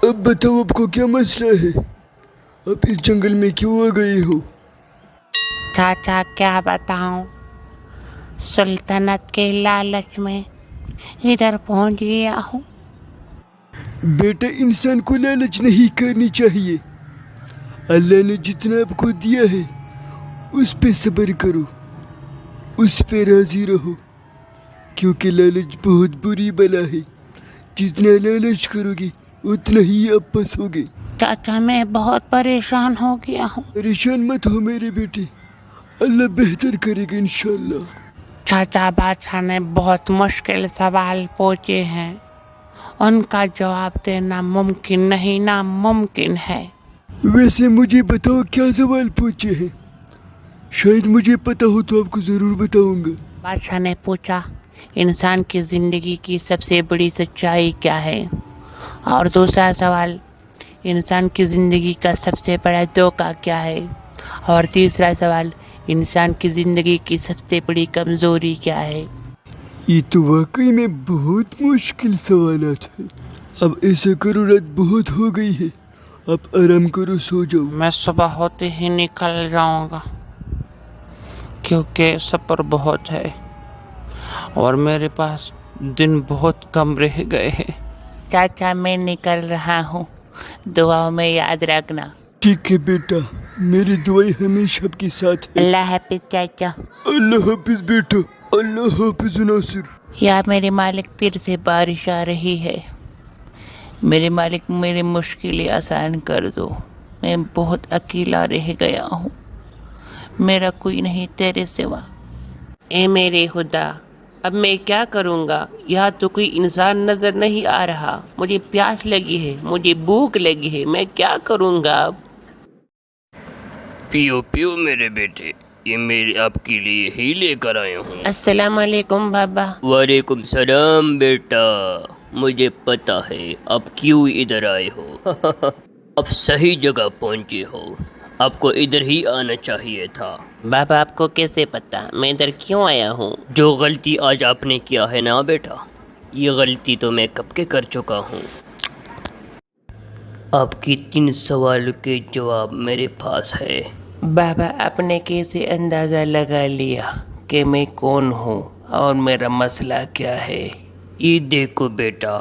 اب بتاؤ آپ کو کیا مسئلہ ہے؟ آپ اس جنگل میں کیوں آ گئے ہو؟ چاچا کیا بتاؤں، سلطنت کے لالچ میں ادھر پہنچ گیا ہوں۔ بیٹا انسان کو لالچ نہیں کرنی چاہیے۔ اللہ نے جتنا آپ کو دیا ہے اس پہ صبر کرو، اس پہ راضی رہو، کیونکہ لالچ بہت بری بلا ہے۔ جتنا لالچ کرو گے اتنا ہی آپ پسو گے۔ چاچا میں بہت پریشان ہو گیا ہوں۔ پریشان مت ہو میرے بیٹے، اللہ بہتر کرے گا انشاءاللہ۔ چاچا بادشاہ نے بہت مشکل سوال پوچھے ہیں، ان کا جواب دینا ممکن نہیں، ناممکن ہے۔ ویسے مجھے بتاؤ کیا سوال پوچھے ہیں، شاید مجھے پتا ہو تو آپ کو ضرور بتاؤں گا۔ بادشاہ نے پوچھا انسان کی زندگی کی سب سے بڑی سچائی کیا ہے، اور دوسرا سوال انسان کی زندگی کا سب سے بڑا دھوکہ کیا ہے، اور تیسرا سوال انسان کی زندگی کی سب سے بڑی کمزوری کیا ہے۔ یہ تو واقعی میں بہت مشکل سوالات ہیں۔ اب ایسا کرو، رات بہت ہو گئی ہے، آپ آرام کرو، سو جاؤ۔ میں صبح ہوتے ہی نکل جاؤں گا، کیونکہ سفر بہت ہے اور میرے پاس دن بہت کم رہ گئے ہیں۔ چاچا میں نکل رہا ہوں، دعاؤں میں یاد رکھنا۔ ٹھیک ہے بیٹا، میری دعائیں ہمیشہ آپ کے ساتھ ہے۔ اللہ حافظ چاچا۔ اللہ حافظ بیٹا، اللہ حافظ ناصر۔ یا میرے مالک پھر سے بارش آ رہی ہے، میرے مالک میری مشکلیں آسان کر دو، میں بہت اکیلا رہ گیا ہوں، میرا کوئی نہیں تیرے سوا۔ اے میرے خدا، اب میں کیا کروں گا؟ یہاں تو کوئی انسان نظر نہیں آ رہا، مجھے پیاس لگی ہے، مجھے بھوک لگی ہے، میں کیا کروں گا اب؟ پیو پیو میرے بیٹے، یہ میرے آپ کے لیے ہی لے کر آیا ہوں۔ السلام علیکم بابا۔ وعلیکم السلام بیٹا، مجھے پتا ہے آپ کیوں ادھر آئے ہو۔ اب صحیح جگہ پہنچے ہو، آپ کو ادھر ہی آنا چاہیے تھا۔ بابا آپ کو کیسے پتا میں ادھر کیوں آیا ہوں؟ جو غلطی آج آپ نے کیا ہے نا بیٹا، یہ غلطی تو میں کب کے کر چکا ہوں۔ آپ کی 3 سوالوں کے جواب میرے پاس ہے۔ بابا آپ نے کیسے اندازہ لگا لیا کہ میں کون ہوں اور میرا مسئلہ کیا ہے؟ یہ دیکھو بیٹا،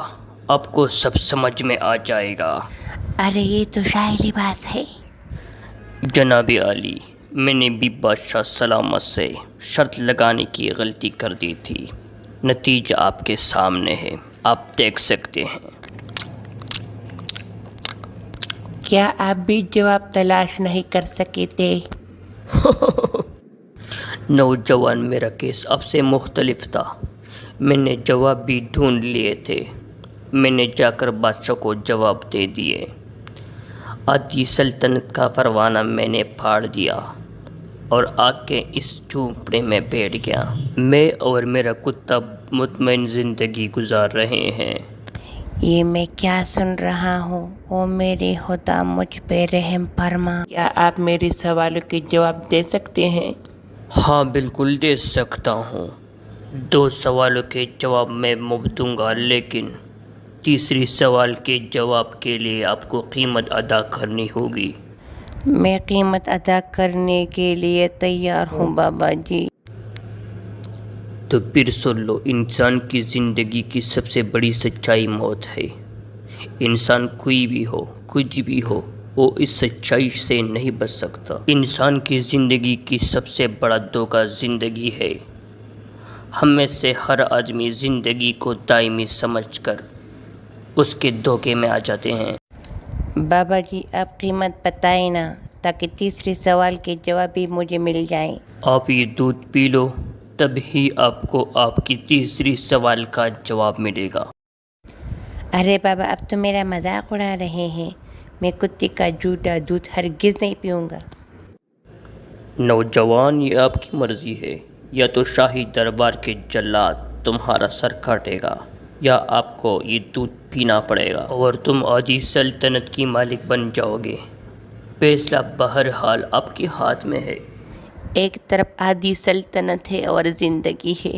آپ کو سب سمجھ میں آ جائے گا۔ ارے یہ تو شاعری باز ہے۔ جناب عالی، میں نے بھی بادشاہ سلامت سے شرط لگانے کی غلطی کر دی تھی، نتیجہ آپ کے سامنے ہے، آپ دیکھ سکتے ہیں۔ کیا آپ بھی جواب تلاش نہیں کر سکے تھے؟ نوجوان، میرا کیس اب سے مختلف تھا، میں نے جواب بھی ڈھونڈ لیے تھے، میں نے جا کر بادشاہ کو جواب دے دیے، آدھی سلطنت کا پروانہ میں نے پھاڑ دیا اور آگ کے اس جھونپڑے میں بیٹھ گیا۔ میں اور میرا کتا مطمئن زندگی گزار رہے ہیں۔ یہ میں کیا سن رہا ہوں؟ او میرے خدا مجھ پہ رحم فرما۔ کیا آپ میرے سوالوں کے جواب دے سکتے ہیں؟ ہاں بالکل دے سکتا ہوں، 2 سوالوں کے جواب میں مفت دوں گا، لیکن تیسری سوال کے جواب کے لیے آپ کو قیمت ادا کرنی ہوگی۔ میں قیمت ادا کرنے کے لیے تیار ہوں بابا جی۔ تو پھر سن لو، انسان کی زندگی کی سب سے بڑی سچائی موت ہے۔ انسان کوئی بھی ہو، کچھ بھی ہو، وہ اس سچائی سے نہیں بچ سکتا۔ انسان کی زندگی کی سب سے بڑا دھوکہ زندگی ہے۔ ہم میں سے ہر آدمی زندگی کو دائمی سمجھ کر اس کے دھوکے میں آ جاتے ہیں۔ بابا جی آپ قیمت بتائیں نا، تاکہ تیسرے سوال کے جواب بھی مجھے مل جائیں۔ آپ یہ دودھ پی لو، تب ہی آپ کو آپ کی تیسری سوال کا جواب ملے گا۔ ارے بابا اب تو میرا مذاق اڑا رہے ہیں، میں کتے کا جھوٹا دودھ ہرگز نہیں پیوں گا۔ نوجوان، یہ آپ کی مرضی ہے، یا تو شاہی دربار کے جلاد تمہارا سر کاٹے گا، یا آپ کو یہ دودھ پینا پڑے گا اور تم آدھی سلطنت کی مالک بن جاؤ گے۔ فیصلہ بہرحال آپ کے ہاتھ میں ہے۔ ایک طرف آدھی سلطنت ہے اور زندگی ہے،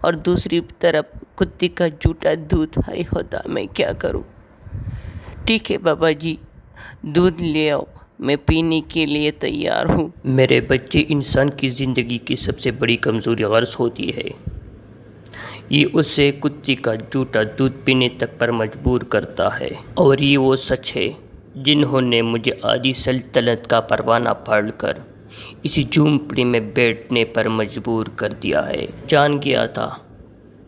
اور دوسری طرف کتے کا جھوٹا دودھ ہے، خدا میں کیا کروں؟ ٹھیک ہے بابا جی، دودھ لے آؤ، میں پینے کے لیے تیار ہوں۔ میرے بچے، انسان کی زندگی کی سب سے بڑی کمزوری غرض ہوتی ہے۔ یہ اسے کتے کا جھوٹا دودھ پینے تک پر مجبور کرتا ہے، اور یہ وہ سچ ہے جنہوں نے مجھے آدھی سلطنت کا پروانہ پھاڑ کر اسی جھونپڑی میں بیٹھنے پر مجبور کر دیا ہے۔ جان گیا تھا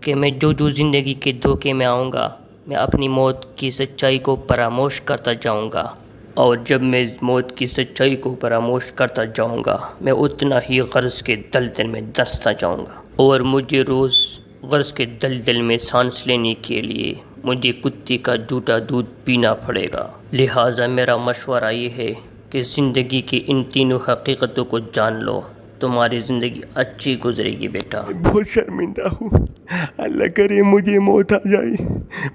کہ میں جو زندگی کے دھوکے میں آؤں گا، میں اپنی موت کی سچائی کو فراموش کرتا جاؤں گا، اور جب میں موت کی سچائی کو فراموش کرتا جاؤں گا، میں اتنا ہی غرض کے دلدل میں دھنستا جاؤں گا، اور مجھے روز غرض کے دلدل میں سانس لینے کے لیے مجھے کتے کا جھوٹا دودھ پینا پڑے گا۔ لہٰذا میرا مشورہ یہ ہے کہ زندگی کی ان تینوں حقیقتوں کو جان لو، تمہاری زندگی اچھی گزرے گی بیٹا۔ بہت شرمندہ ہوں، اللہ کرے مجھے موت آ جائے،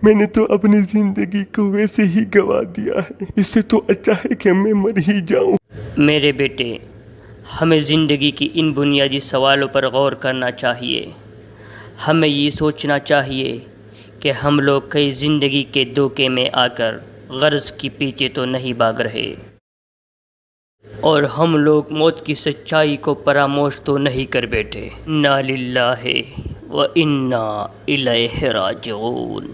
میں نے تو اپنی زندگی کو ویسے ہی گوا دیا ہے، اس سے تو اچھا ہے کہ میں مر ہی جاؤں۔ میرے بیٹے، ہمیں زندگی کی ان بنیادی سوالوں پر غور کرنا چاہیے۔ ہمیں یہ سوچنا چاہیے کہ ہم لوگ کئی زندگی کے دھوکے میں آ کر غرض کی پیچھے تو نہیں بھاگ رہے، اور ہم لوگ موت کی سچائی کو فراموش تو نہیں کر بیٹھے۔ انا للہ و انا الیہ راجعون۔